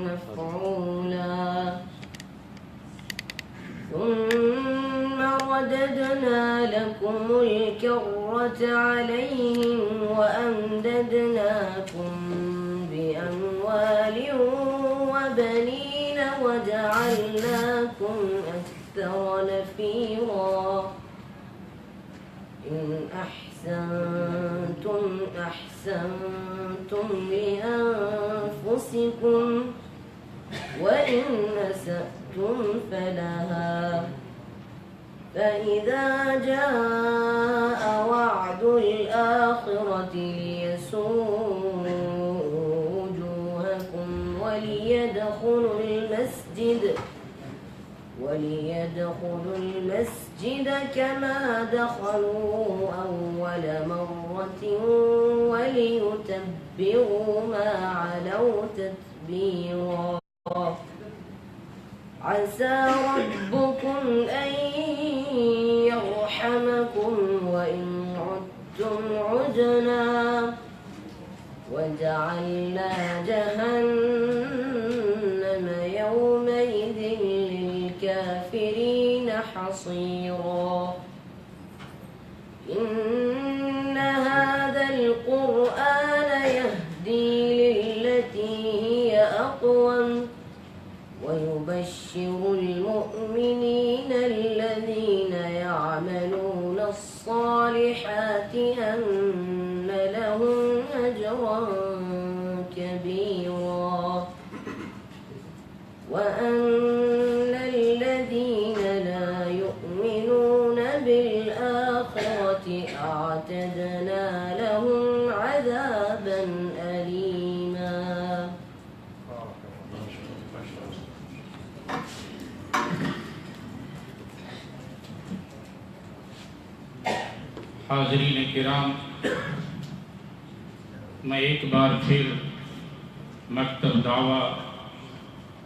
مفعولا ثم رددنا لكم الكرة عليهم وأمددناكم بأموال وبنين وجعلناكم أكثر نفيرا إن أحسنتم أحسنتم لأنفسكم وإن أسأتم فلها فإذا جاء وعد الآخرة ليسوءوا وجوهكم وليدخلوا المسجد كما دخلوه أول مرة وليتبروا ما علوا تتبيرا عسى ربكم أن يرحمكم وإن عدتم عدنا وجعلنا جهنم يومئذ للكافرين حصيرا إن هذا القرآن يهدي للتي هي أقوم ويبشر المؤمنين الذين يعملون الصالحات أن لهم أجرا كبيرا وأن الذين لا يؤمنون بالآخرة أعتدنا لهم عذابا أليما. حاضرین کرام، میں ایک بار پھر مکتب دعویٰ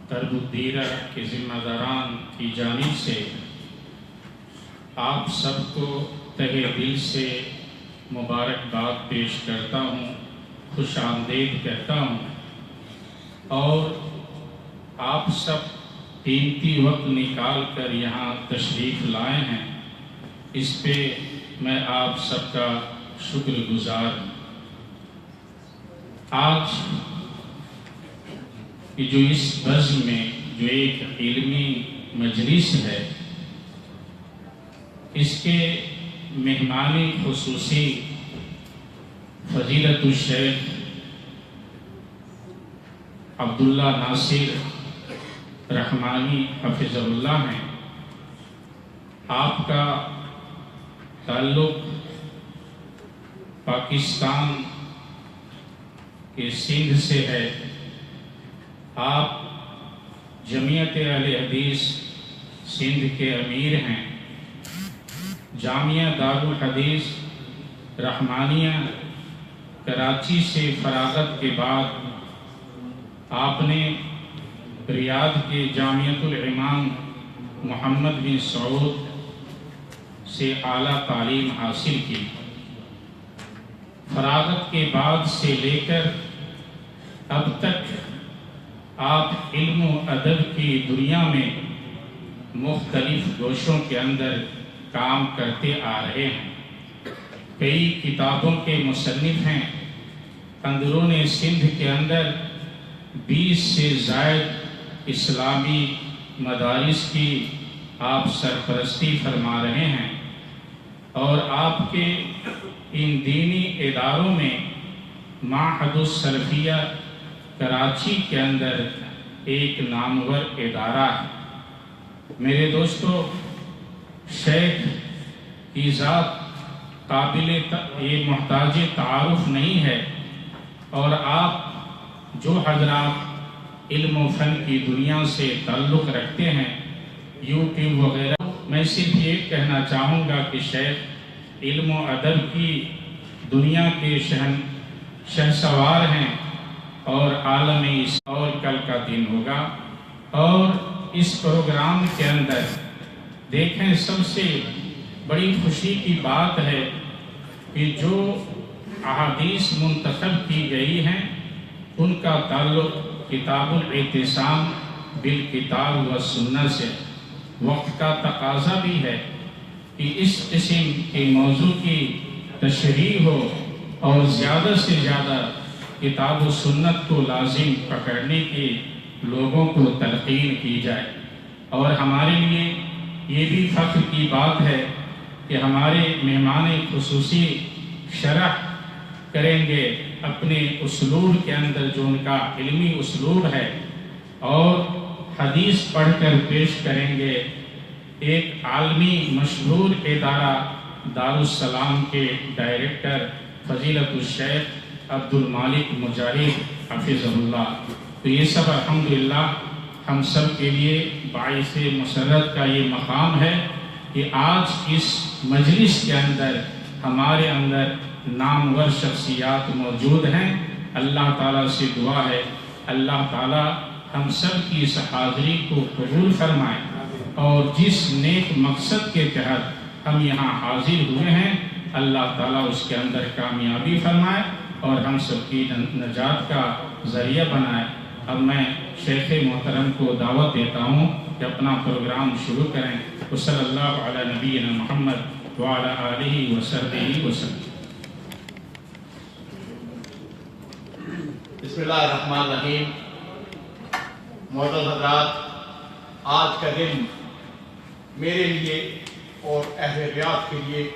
درب الدیرہ کے ذمہ داران کی جانب سے آپ سب کو تہہ دل سے مبارکباد پیش کرتا ہوں، خوش آمدید کہتا ہوں، اور آپ سب قیمتی وقت نکال کر یہاں تشریف لائے ہیں، اس پہ میں آپ سب کا شکر گزار ہوں۔ آج جو اس بزم میں جو ایک علمی مجلس ہے، اس کے مہمان خصوصی فضیلت الشیخ عبداللہ ناصر رحمانی حفظہ اللہ ہیں۔ آپ کا تعلق پاکستان کے سندھ سے ہے۔ آپ جمعیت اہل حدیث سندھ کے امیر ہیں۔ جامعہ دارالحدیث رحمانیہ کراچی سے فراغت کے بعد آپ نے ریاض کے جامعۃ الامام محمد بن سعود سے اعلیٰ تعلیم حاصل کی۔ فراغت کے بعد سے لے کر اب تک آپ علم و ادب کی دنیا میں مختلف گوشوں کے اندر کام کرتے آ رہے ہیں۔ کئی کتابوں کے مصنف ہیں۔ اندرون سندھ کے اندر 20 سے زائد اسلامی مدارس کی آپ سرپرستی فرما رہے ہیں، اور آپ کے ان دینی اداروں میں معہد السلفیہ کراچی کے اندر ایک نامور ادارہ ہے۔ میرے دوستو، شیخ کی ذات قابل یہ محتاج تعارف نہیں ہے، اور آپ جو حضرات علم و فن کی دنیا سے تعلق رکھتے ہیں، یوٹیوب وغیرہ، میں صرف یہ کہنا چاہوں گا کہ شیخ علم و ادب کی دنیا کے شہسوار ہیں، اور عالم اس اور کل کا دن ہوگا۔ اور اس پروگرام کے اندر دیکھیں، سب سے بڑی خوشی کی بات ہے کہ جو احادیث منتخب کی گئی ہیں، ان کا تعلق کتاب الاعتصام بالکتاب و سنہ سے۔ وقت کا تقاضا بھی ہے کہ اس قسم کے موضوع کی تشریح ہو اور زیادہ سے زیادہ کتاب و سنت کو لازم پکڑنے کی لوگوں کو تلقین کی جائے۔ اور ہمارے لیے یہ بھی فخر کی بات ہے کہ ہمارے مہمان خصوصی شرح کریں گے اپنے اسلوب کے اندر جو ان کا علمی اسلوب ہے، اور حدیث پڑھ کر پیش کریں گے ایک عالمی مشہور ادارہ دارالسلام کے ڈائریکٹر فضیلت الشیخ عبد المالک مجاہد حفظہ اللہ۔ تو یہ سب الحمدللہ ہم سب کے لیے باعث مسرت کا یہ مقام ہے کہ آج اس مجلس کے اندر ہمارے اندر نامور شخصیات موجود ہیں۔ اللہ تعالیٰ سے دعا ہے اللہ تعالیٰ ہم سب کی اس حاضری کو قبول فرمائے، اور جس نیک مقصد کے تحت ہم یہاں حاضر ہوئے ہیں اللہ تعالیٰ اس کے اندر کامیابی فرمائے اور ہم سب کی نجات کا ذریعہ بنائے۔ اب میں شیخ محترم کو دعوت دیتا ہوں کہ اپنا پروگرام شروع کریں۔ وصلی اللہ علی نبینا محمد وعلی آلہ وصحبہ وسلم۔ بسم اللہ الرحمن الرحیم۔ معزز حضرات، آج کا دن میرے لیے اور اہل ریاض کے لیے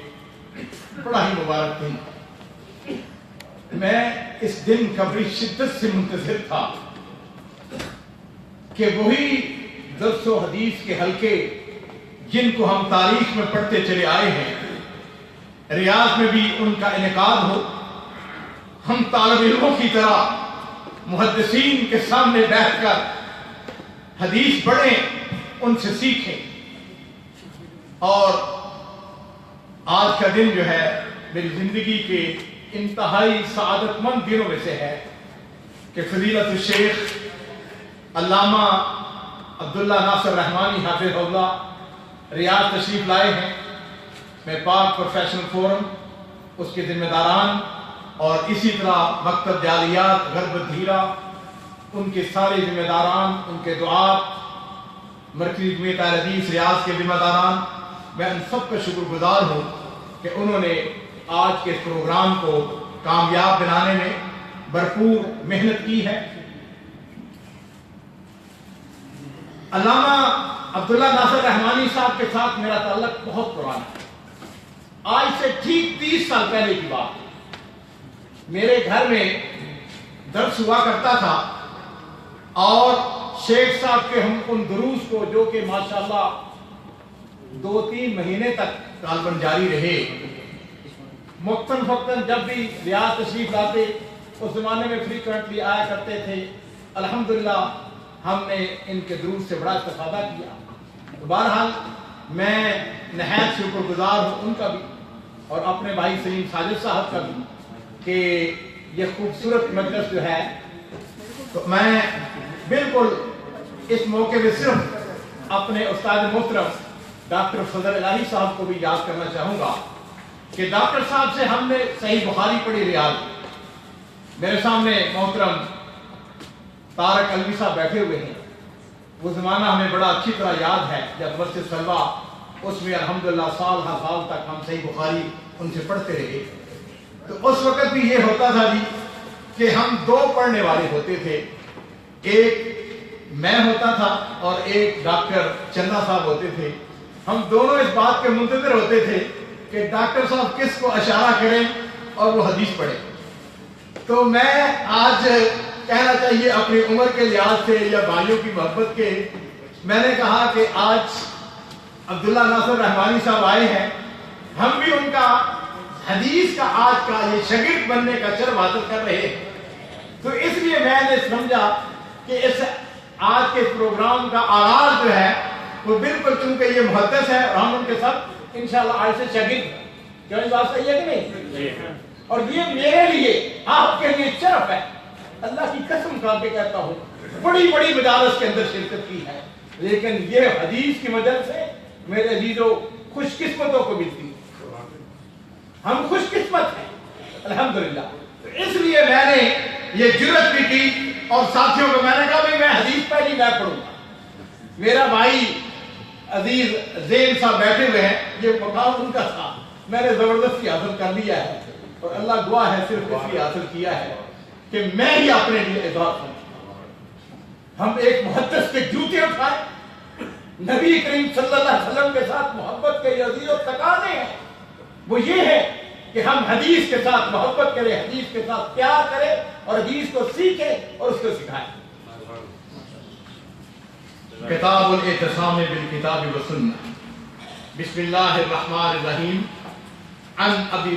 بڑا ہی مبارک دن۔ میں اس دن کا بڑی شدت سے منتظر تھا کہ وہی درس و حدیث کے حلقے جن کو ہم تاریخ میں پڑھتے چلے آئے ہیں، ریاض میں بھی ان کا انعقاد ہو، ہم طالب علموں کی طرح محدثین کے سامنے بیٹھ کر حدیث پڑھیں، ان سے سیکھیں۔ اور آج کا دن جو ہے میری زندگی کے انتہائی سعادت مند دنوں میں سے ہے کہ فضیلت الشیخ علامہ عبداللہ ناصر رحمانی حافظہ اللہ ریاض تشریف لائے ہیں۔ میں پاک پروفیشنل فورم اس کے ذمہ داران اور اسی طرح مکتب جالیات غرب دھیرا ان کے سارے ذمہ داران، ان کے دعات، مرکزی جمعیت اہل حدیث ریاض کے ذمہ داران، میں ان سب کا شکر گزار ہوں کہ انہوں نے آج کے پروگرام کو کامیاب بنانے میں بھرپور محنت کی ہے۔ علامہ عبداللہ ناصر رحمانی صاحب کے ساتھ میرا تعلق بہت پرانا ہے۔ آج سے ٹھیک 30 سال پہلے کی بات، میرے گھر میں درس ہوا کرتا تھا اور شیخ صاحب کے ہم ان دروس کو جو کہ ماشاءاللہ 2-3 مہینے تک غالباً جاری رہے، وقتاً جب بھی ریاض تشریف لاتے اس زمانے میں فریکوینٹلی آیا کرتے تھے، الحمدللہ ہم نے ان کے دروس سے بڑا استفادہ کیا۔ بہرحال میں نہایت شکر گزار ہوں ان کا بھی اور اپنے بھائی سلیم ساجد صاحب کا بھی کہ یہ خوبصورت مجلس جو ہے، تو میں بالکل اس موقع میں صرف اپنے استاد محترم ڈاکٹر فضل الہی صاحب کو بھی یاد کرنا چاہوں گا کہ ڈاکٹر صاحب سے ہم نے صحیح بخاری پڑھی ریاض۔ میرے سامنے محترم طارق علوی صاحب بیٹھے ہوئے ہیں، وہ زمانہ ہمیں بڑا اچھی طرح یاد ہے جب مسجد سلوہ اس میں الحمدللہ سال ہر سال تک ہم صحیح بخاری ان سے پڑھتے رہے۔ تو اس وقت بھی یہ ہوتا تھا جی کہ ہم 2 پڑھنے والے ہوتے تھے، ایک میں ہوتا تھا اور ایک ڈاکٹر چندہ صاحب ہوتے تھے۔ ہم دونوں اس بات کے منتظر ہوتے تھے کہ ڈاکٹر صاحب کس کو اشارہ کریں اور وہ حدیث پڑھیں۔ تو میں آج کہنا چاہیے اپنی عمر کے لحاظ سے یا بھائیوں کی محبت کے، میں نے کہا کہ آج عبداللہ ناصر رحمانی صاحب آئے ہیں، ہم بھی ان کا حدیث کا آج کا یہ شاگرد بننے کا شرف حاصل کر رہے ہیں۔ تو اس لیے میں نے سمجھا کہ اس آج کے پروگرام کا آغاز جو ہے وہ بالکل چونکہ یہ محدث ہے اور ہم ان کے ساتھ انشاءاللہ آج سے شاگرد ہیں۔ کیوں یہ بات صحیح ہے کہ نہیں؟ اور یہ میرے لیے آپ کے لیے شرف ہے، اللہ کی قسم کھا کے کہتا ہوں، بڑی بڑی مجالس کے اندر شرکت کی ہے، لیکن یہ حدیث کی مجلس سے میرے عزیزوں خوش قسمتوں کو ملتی ہے، ہم خوش قسمت ہیں الحمدللہ۔ تو اس لیے میں نے یہ جرت بھی کی اور ساتھیوں کو میں نے کہا بھی میں حدیث پہلی میں پڑھوں گا. میرا بھائی عزیز زین صاحب بیٹھے ہوئے ہیں, یہ مقام ان کا تھا, میں نے زبردستی حاصل کر لیا ہے اور اللہ گواہ ہے صرف اس لیے حاصل کیا ہے کہ میں ہی اپنے لیے اضافہ سمجھتا ہوں. ہم ایک محدث کے جوتے اٹھائے, نبی کریم صلی اللہ علیہ وسلم کے ساتھ محبت کے عزیز و تقاضے ہیں وہ یہ ہے کہ ہم حدیث کے ساتھ محبت کریں, حدیث کے ساتھ پیار کریں اور حدیث کو سیکھیں اور اس کو سکھائیں. کتاب الاعتصام بالکتاب والسنہ. بسم اللہ الرحمن الرحیم. عن ابی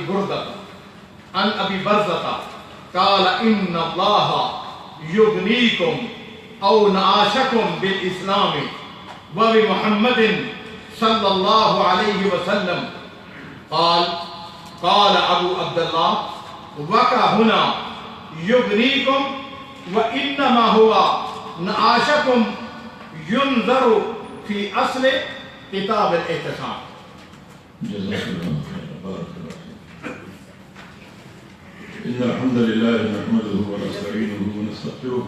برزہ قال ان اللہ یغنیکم او نعاشکم بالاسلام وبمحمد صلی اللہ علیہ وسلم. قال ابو عبداللہ وقع ہنا یغنیکم وانما ہوا نعاشکم ينظر في اصل کتاب الاعتصام. جزاك الله خيرا. بارك الله فيك. إن الحمد لله نحمده ونستعينه ونستغفره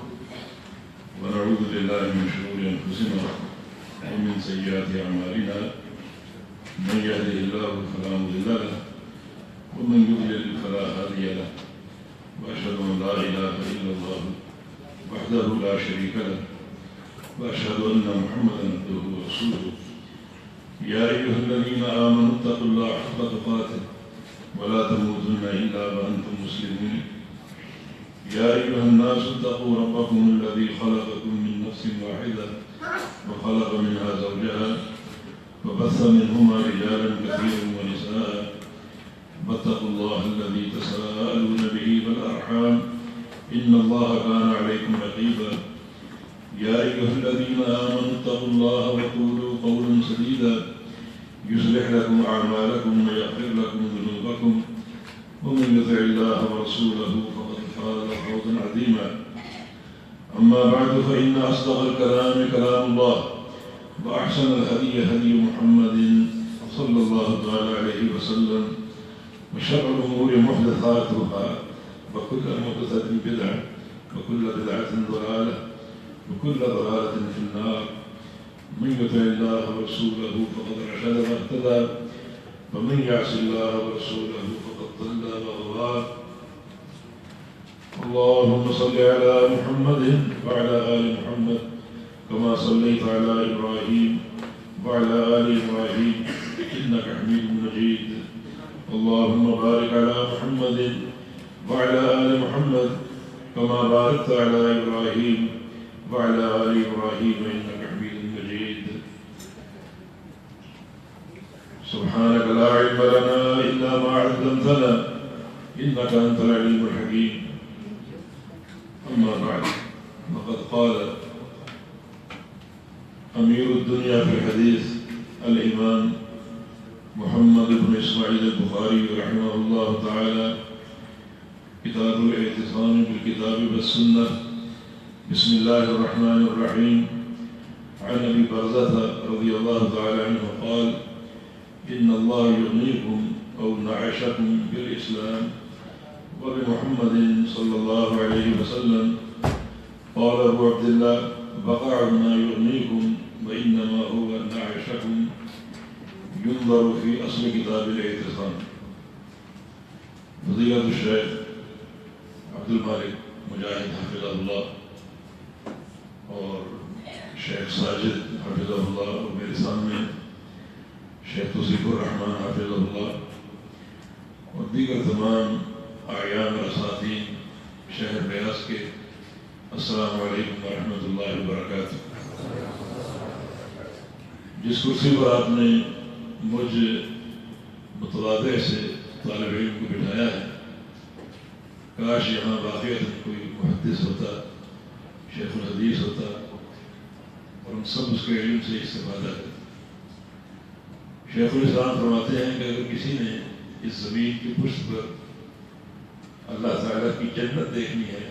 ونعوذ بالله من شرور أنفسنا ومن سيئات أعمالنا. من يهده الله فلا مضل له ومن يضلل فلا هادي له. وأشهد أن لا إله إلا الله وحده لا شريك له وأشهد أن محمدا عبده ورسوله. يا أيها الذين آمنوا اتقوا الله حق تقاته ولا تموتن إلا وأنتم مسلمون. يا أيها الناس اتقوا ربكم الذي خلقكم من نفس واحدة وخلق منها زوجها وبث منهما رجالا كثيرا ونساء واتقوا الله الذي تساءلون به والأرحام إن الله كان عليكم رقيبا. يا أيها الذين آمنوا اتقوا الله وقولوا قولا سديدا يصلح لكم أعمالكم ويغفر لكم ذنوبكم ومن يطع الله ورسوله فقد فاز فوزا عظيما. أما بعد فإن أصدق الكلام كلام الله وأحسن الهدي هدي محمد صلى الله تعالى عليه وسلم وشر الأمور محدثاتها وكل محدثة بدعة وكل بدعة ضلالة وكل ضلالة في النار. من يطع الله ورسوله فقد رشد واهتدى ومن يعص الله ورسوله فقد ضل وغوى. اللهم صل على محمد وعلى آل محمد كما صليت على إبراهيم وعلى آل إبراهيم إنك حميد مجيد. اللهم بارك على محمد وعلى آل محمد كما باركت على إبراهيم وعلى آل إبراهيم إنك حميد مجيد. سبحانك لا علم لنا إلا ما علمتنا إنك أنت العليم الحكيم. أما بعد فقد قال أمير الدنيا في الحديث الإمام محمد بن إسماعيل البخاري رحمه الله تعالى كتاب الاعتصام بالكتاب والسنة. بسم الله الرحمن الرحيم. عن أبي برزة رضي الله تعالى عنه قال إن الله يغنيكم أو نعشكم بالإسلام وبمحمد صلى الله عليه وسلم. قال أبو عبد الله وقع ما يغنيكم وإنما هو نعشكم ينظر في أصل كتاب الاعتصام. فضيلة الشيخ عبد المالك مجاہد حفظہ اللہ اور شیخ ساجد حفظہ اللہ اور میرے سامنے شیخ توصیف الرحمن حفظہ اللہ اور دیگر تمام اعیان اور اساتین شہر بیاس کے السلام علیکم ورحمۃ اللہ وبرکاتہ. جس کرسی پر آپ نے مجھ متواضع سے طالب علم کو بٹھایا ہے کاش یہاں واقعتاً کوئی محدث ہوتا, شیخ الحدیث ہوتا اور ہم سب اس کے علم سے استفادہ کرتے. شیخ الاسلام فرماتے ہیں کہ اگر کسی نے اس زمین کی پشت پر اللہ تعالیٰ کی جنت دیکھنی ہے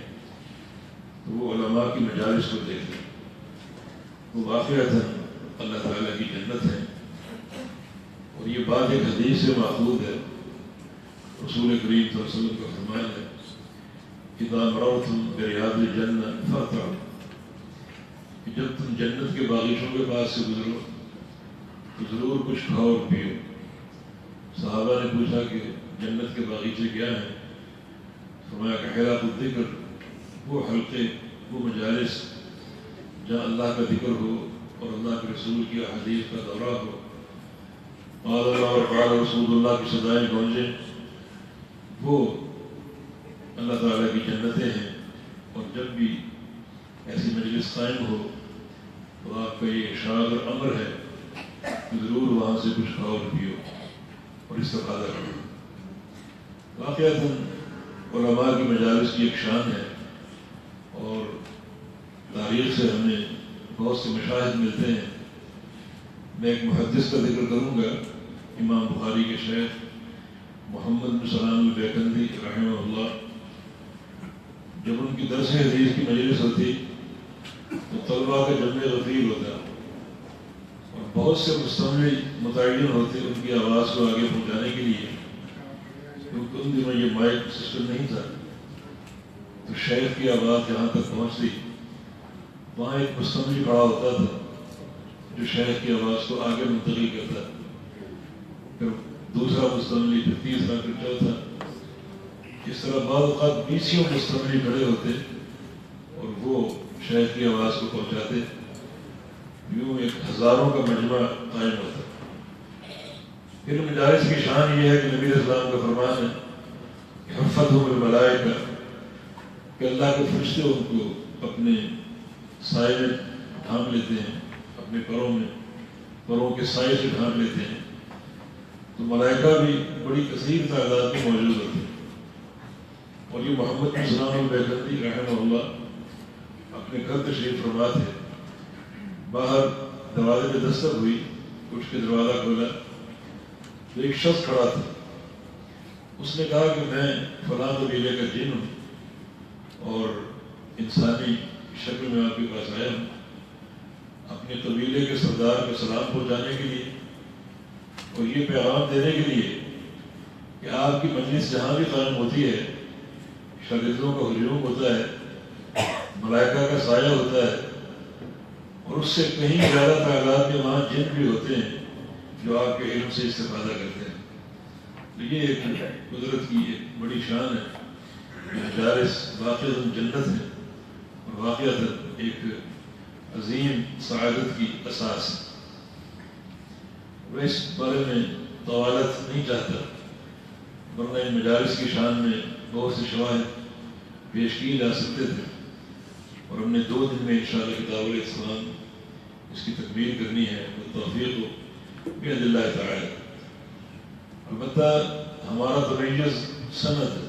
تو وہ علماء کی مجالس کو دیکھ لیں. وہ واقعتاً اللہ تعالیٰ کی جنت ہے اور یہ بات ایک حدیث سے ماخوذ ہے. رسول کریم صلی اللہ علیہ وسلم کا فرمان ہے اذا مررتم بریاض الجنہ فارتعوا، کہ جب تم جنت کے باغیچوں کے پاس سے گزرو تو ضرور کچھ کھاؤ اور پیو۔ صحابہ نے پوچھا کہ جنت کے باغیچے کیا ہیں؟ فرمایا کہ حلق الذکر، وہ حلقے، وہ مجالس جہاں اللہ کا ذکر ہو اور اللہ کے رسول کی احادیث کا دورہ ہو، قال اللہ اور قال رسول اللہ کی صدائیں گونجیں، وہ اللہ تعالیٰ کی جنتیں ہیں۔ اور جب بھی ایسی مجلس قائم ہو تو آپ کا یہ ارشاد اور امر ہے کہ ضرور وہاں سے کچھ کھاؤ اور پیو اور استفادہ کرو۔ واقعتاً علماء کی مجالس کی ایک شان ہے، اور تاریخ سے ہمیں بہت سے مشاہد ملتے ہیں۔ میں ایک محدث کا ذکر کروں گا، امام بخاری کے شیخ محمد بن سلام البیکندی رحمہ اللہ۔ جب ان کی درس حدیث کی مجلس ہوتی تو طلباء کا جمع غفیر ہوتا، اور بہت سے مستمع متعین ہوتے ان کی آواز کو آگے پہنچانے کے لیے، کیونکہ ان دنوں یہ مائک سسٹم نہیں تھا، تو شیخ کی آواز جہاں تک پہنچتی وہاں ایک مستمع کھڑا ہوتا تھا جو شیخ کی آواز کو آگے منتقل کرتا، پھر دوسرا مستمع، پھر تیسرا، پھر چوتھا۔ اس طرح بعض اوقات 20 مستمع کھڑے ہوتے اور وہ شیخ کی آواز کو پہنچاتے، یوں ایک ہزاروں کا مجمع قائم ہوتا۔ پھر مجالس کی شان یہ ہے کہ نبی علیہ السلام کا فرمان ہے کہ حفتہم الملائکہ، کہ اللہ کے فرشتے ان کو اپنے سائے میں ڈھانپ لیتے ہیں، اپنے پروں کے سائے سے ڈھانپ لیتے ہیں، تو ملائکہ بھی بڑی کثیر تعداد میں موجود ہوتے ہیں۔ اور یہ محمد بن سلام البیکندی رحمہ اللہ اپنے گھر تشریف فرما تھے، باہر دروازے پہ دستک ہوئی، اٹھ کے دروازہ کھولا تو ایک شخص کھڑا تھا۔ اس نے کہا کہ میں فلاں قبیلے کا جن ہوں اور انسانی شکل میں آپ کے پاس آیا ہوں اپنے قبیلے کے سردار کو سلام پہنچانے کے لیے اور یہ پیغام دینے کے لیے کہ آپ کی مجلس جہاں بھی قائم ہوتی ہے شاگردوں کا ہجوم ہوتا ہے، ملائکہ کا سایہ ہوتا ہے، اور اس سے کہیں زیادہ تعداد میں وہاں جن بھی ہوتے ہیں جو آپ کے علم سے استفادہ کرتے ہیں۔ تو یہ ایک قدرت کی ایک بڑی شان ہے، مجالس واقعتاً جنت ہے اور واقعتاً ایک عظیم سعادت کی اساس ہے۔ میں اس بارے میں طوالت نہیں چاہتا، ورنہ ان مجالس کی شان میں بہت سے شواہد پیش کیے جا سکتے تھے، اور ہم نے 2 دن میں انشاءاللہ کتاب الاعتصام اس کی تکمیل کرنی ہے، توفیق بإذن اللہ تعالی۔ البتہ ہمارا تمیز سند ہے،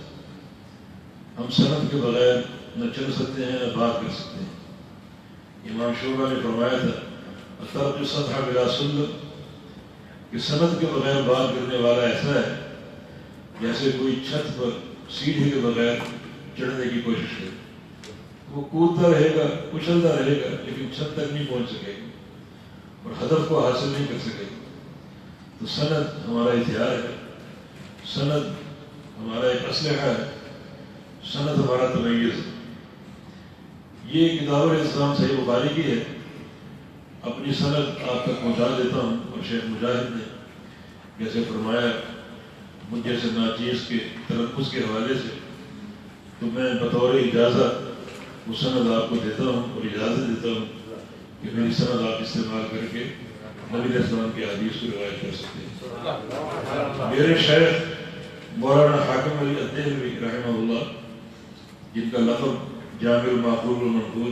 ہم سند کے بغیر نہ چل سکتے ہیں نہ بات کر سکتے ہیں۔ امام شعبہ نے فرمایا تھا الترک السطح بلا سلم، کہ سند کے بغیر بات کرنے والا ایسا ہے جیسے کوئی چھت پر سیڑھی کے بغیر چڑھنے کی کوشش کرے، وہ کودتا رہے گا، اچھلتا رہے گا، لیکن چھت تک نہیں پہنچ سکے گا اور ہدف کو حاصل نہیں کر سکے گا۔ تو سند ہمارا ہتھیار ہے، سند ہمارا ایک اسلحہ ہے، سند ہمارا تمیز ہے۔ یہ کتاب الاعتصام صحیح بخاری کی ہے، اپنی سند آپ تک پہنچا دیتا ہوں۔ اور شیخ مجاہد نے جیسے فرمایا مجھ جیسے ناچیز کے تلفظ کے حوالے سے، تو میں بطور اجازت وہ سند آپ کو دیتا ہوں اور اجازت دیتا ہوں کہ میری سند آپ استعمال کر کے نبی علیہ السلام کی حدیث کو روایت کر سکتے ہیں۔ میرے شیخ مولانا حاکم علی الدہلوی رحمہ اللہ، جن کا لقب جامع المعقول والمنقول،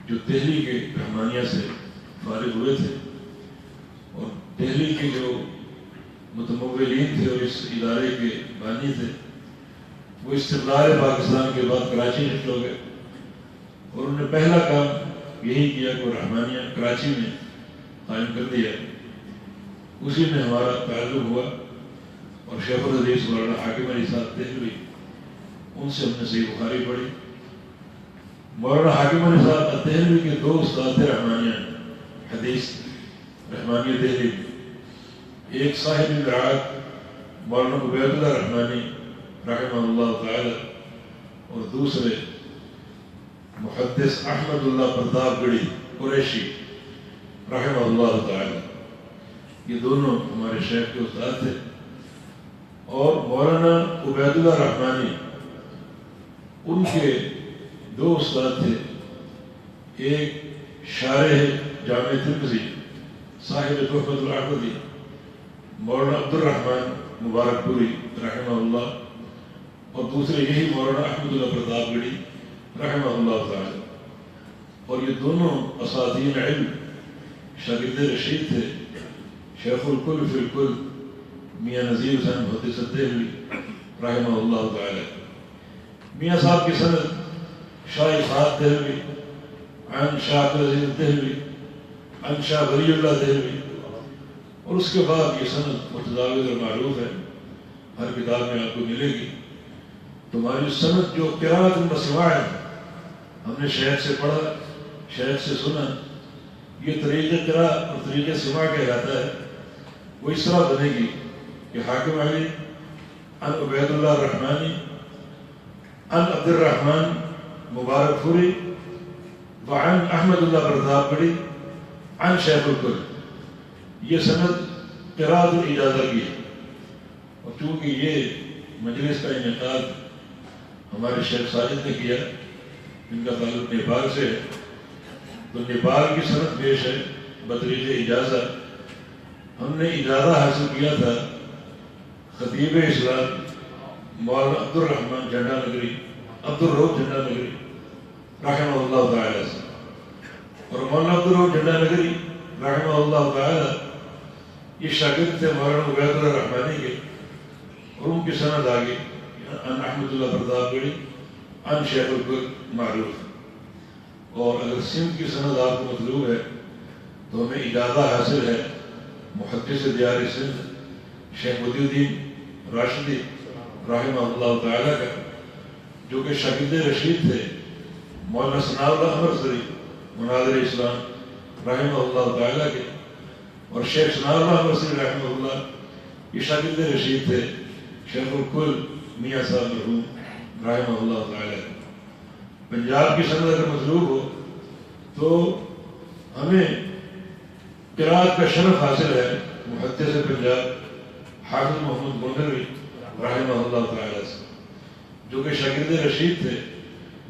جو دہلی کے رحمانیہ سے فارغ ہوئے تھے اور دہلی کے جو متمولین تھے اور اس ادارے کے بانی تھے، وہ استقلال پاکستان کے بعد کراچی شفٹ ہو گئے، اور انہوں نے پہلا کام یہی کیا کہ وہ رحمانیہ کراچی میں قائم کر دیا۔ اسی میں ہمارا تعلق ہوا، اور شیخ الحدیث مولانا حاکم علی صاحب دہلوی، ان سے ہم نے صحیح بخاری پڑھی۔ مولانا حاکم علی صاحب دہلوی کے 2 استاد تھے رحمانیہ حدیث رحمانیہ دہلی میں، ایک صاحب العراق مولانا عبید اللہ رحمانی رحمہ اللہ تعالی، اور دوسرے محدث احمد اللہ پرتاپ گڑھی قریشی رحمہ اللہ تعالی، یہ دونوں ہمارے شیخ کے استاد تھے. اور مولانا عبید اللہ رحمانی ان کے دو استاد تھے، ایک شارح جامع ترمذی صاحب تحفۃ العقدی مولانا عبد الرحمن مبارک پوری رحمہ اللہ، اور دوسرے یہی مولانا احمد اللہ پرتاپ گڑھی رحمہ اللہ تعالی. اور یہ دونوں اساتین علم شاگرد رشید تھے. شیخ الکل فی الکل میاں نذیر حسین محدث دہلوی رحمہ اللہ تعالی، میاں صاحب کی سند شاہ اسحاق دہلوی عن شاہ عبدالعزیز دہلوی عن شاہ ولی اللہ دہلوی، اور اس کے بعد یہ سند متداول اور معروف ہے، ہر کتاب میں آپ کو ملے گی. تو ہماری سند جو قراءۃ مسموع ہے، ہم نے شیخ سے پڑھا، شیخ سے سنا، یہ طریقہ قراءت اور طریقہ سماع کہلاتا ہے. وہ اس طرح بنے گی کہ حاکم علی عن عبید اللہ الرحمانی عن عبد الرحمن مبارک پوری وعن احمد اللہ پرتاپ گڑھی عن شیخ الکل. یہ سند قراءۃ الاجازہ کی ہے. اور چونکہ یہ مجلس کا انعقاد ہمارے شیخ ساجد نے کیا، ان کا تعلق نیپال سے ہے، تو نیپال کی سند پیش ہے بطریق اجازہ. ہم نے اجازہ حاصل کیا تھا خطیب اسلام مولانا عبد الرحمن جھنڈا نگری، عبد الرؤف جھنڈا نگری رحمہ اللہ تعالی سے. اور مولانا عبد الرؤف جھنڈا نگری رحمہ اللہ تعالی یہ شاگرد تھے مولانا عبید اللہ رحمانی کے، اور ان کی سند آگے عن احمد اللہ پرتاپ گڑھی عن شیخ الکل معروف. اور اگر سندھ کی سند آپ کو مطلوب ہے تو ہمیں اجازہ حاصل ہے محدث دیار سندھ شیخ بدی الدین راشدی رحمہ اللہ تعالیٰ کا، جو کہ شاگرد رشید تھے مولانا ثناء اللہ امرسری مناظر اسلام رحمہ اللہ تعالیٰ کے. اور شیخ ثناء اللہ امرسری رحمہ اللہ یہ شاگرد رشید تھے شیخ الکل میاں صاحب مرحوم رحمہ اللہ تعالیٰ. پنجاب کی سند اگر مطلوب ہو تو ہمیں قراءت کا شرف حاصل ہے محدث پنجاب حافظ محمد گونڈروی رحمہ اللہ تعالیٰ سے، جو کہ شاگرد رشید تھے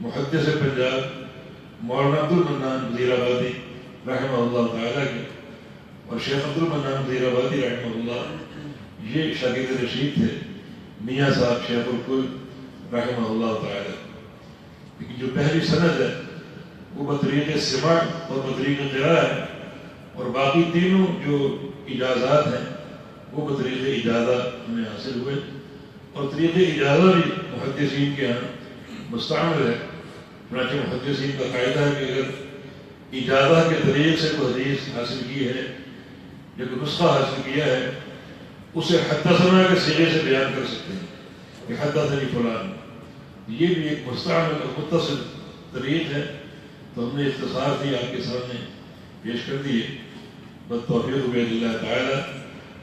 محدث پنجاب مولانا عبد المنان وزیر آبادی رحمہ اللہ تعالیٰ کے. اور شیخ عبد المنان وزیر آبادی رحمہ اللہ یہ شاگرد رشید تھے میاں صاحب شیخ الکل رحمہ اللہ تعالیٰ. لیکن جو پہلی سند ہے وہ بطریق سماع اور بطریق قراء ہے، اور باقی تینوں جو اجازات ہیں وہ بطریق اجازہ ہمیں حاصل ہوئے. اور طریق اجازہ بھی محدثین کے ہاں مستعمل ہے. چنانچہ محدثین کا قاعدہ ہے کہ اگر اجازہ کے طریق سے کوئی حدیث حاصل کی ہے یا کوئی نسخہ حاصل کیا ہے، اسے حدثنا کے صیغے سے بیان کر سکتے ہیں کہ حدثنی فلان. یہ بھی ایک مستعمل اور متصل طریق ہے. تو ہم نے اختصار سے آپ کے سامنے پیش کر دیے. بالتوفیق عبید اللہ تعالیٰ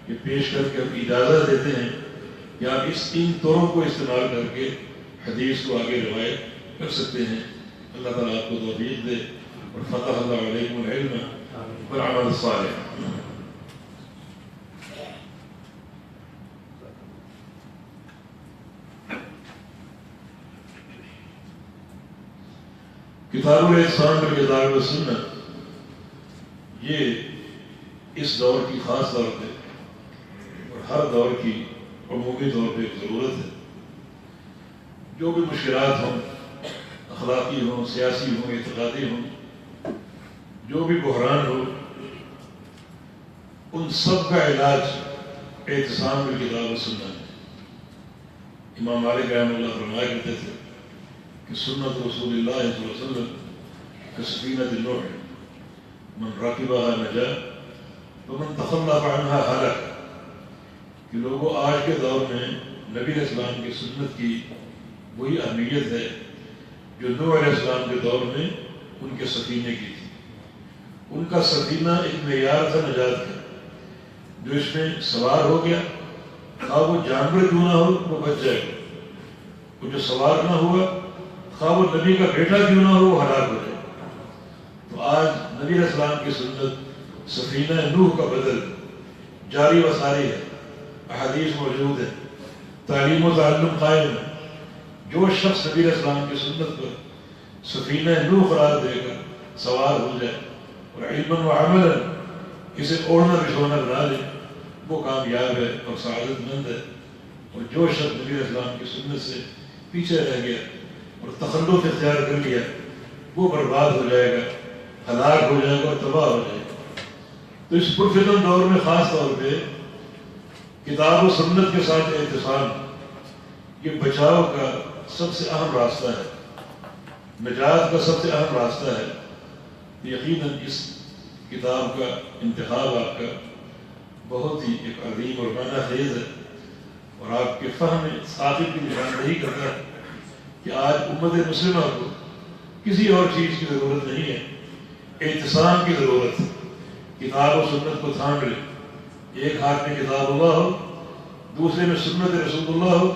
یہ پیش کر کے ہم اجازت دیتے ہیں کہ آپ اس تین طوروں کو استعمال کر کے حدیث کو آگے روایت کر سکتے ہیں. اللہ تعالیٰ آپ کو توفیق دے اور فتح اللہ علیکم العلم والعمل الصالح. کتاب الاحسان بالکتاب والسنت یہ اس دور کی خاص دور پہ اور ہر دور کی عمومی طور پہ ایک ضرورت ہے. جو بھی مشکلات ہوں، اخلاقی ہوں، سیاسی ہوں، اعتقادی ہوں، جو بھی بحران ہو، ان سب کا علاج اعتصام بالکتاب والسنت ہے. امام مالک رحمہ اللہ فرمایا کرتے تھے کہ سنت رسول اللہ صلی اللہ علیہ وسلم کسفینۃ النوح من راکبہا نجا ومن تخلف عنہا ہلک. کہ لوگوں آج کے دور میں نبی علیہ السلام کی سنت کی وہی اہمیت ہے جو نوح علیہ السلام کے دور میں ان کے سفینے کی تھی. ان کا سفینہ ایک معیار تھا نجات کا، جو اس میں سوار ہو گیا خواہ وہ جانور کیوں نہ ہو وہ بچ جائے گا. وہ جو سوار نہ ہوا خواہ وہ نبی کا بیٹا کیوں نہ ہو وہ ہلاک ہو جائے. تو آج نبی علیہ السلام کی سنت سفینہ نوح کا بدل جاری و ساری ہے، احادیث موجود ہے، تعلیم و تعلم قائم ہے. جو شخص نبی علیہ السلام کی سنت پر سفینہ نوح قرار دے گا، سوار ہو جائے اور علماً و عملاً اسے اوڑھنا بچھونا بنا لے، وہ کامیاب ہے اور سعادت مند ہے. اور جو شخص نبی علیہ السلام کی سنت سے پیچھے رہ گیا اور تخلف اختیار کر لیا، وہ برباد ہو جائے گا، ہلاک ہو جائے گا اور تباہ ہو جائے گا. تو اس پرفتن دور میں خاص طور پہ کتاب و سنت کے ساتھ اتصال یہ بچاؤ کا سب سے اہم راستہ ہے، نجات کا سب سے اہم راستہ ہے. یقیناً اس کتاب کا انتخاب آپ کا بہت ہی ایک عظیم اور معنی خیز ہے اور آپ کے فہم ثابت کی نشاندہی کرتا ہے کہ آج امت مسلمہ کو کسی اور چیز کی ضرورت نہیں ہے، اعتصام کی ضرورت ہے. کتاب و سنت کو تھام لے، ایک ہاتھ میں کتاب اللہ ہو، دوسرے میں سنت رسول اللہ ہو،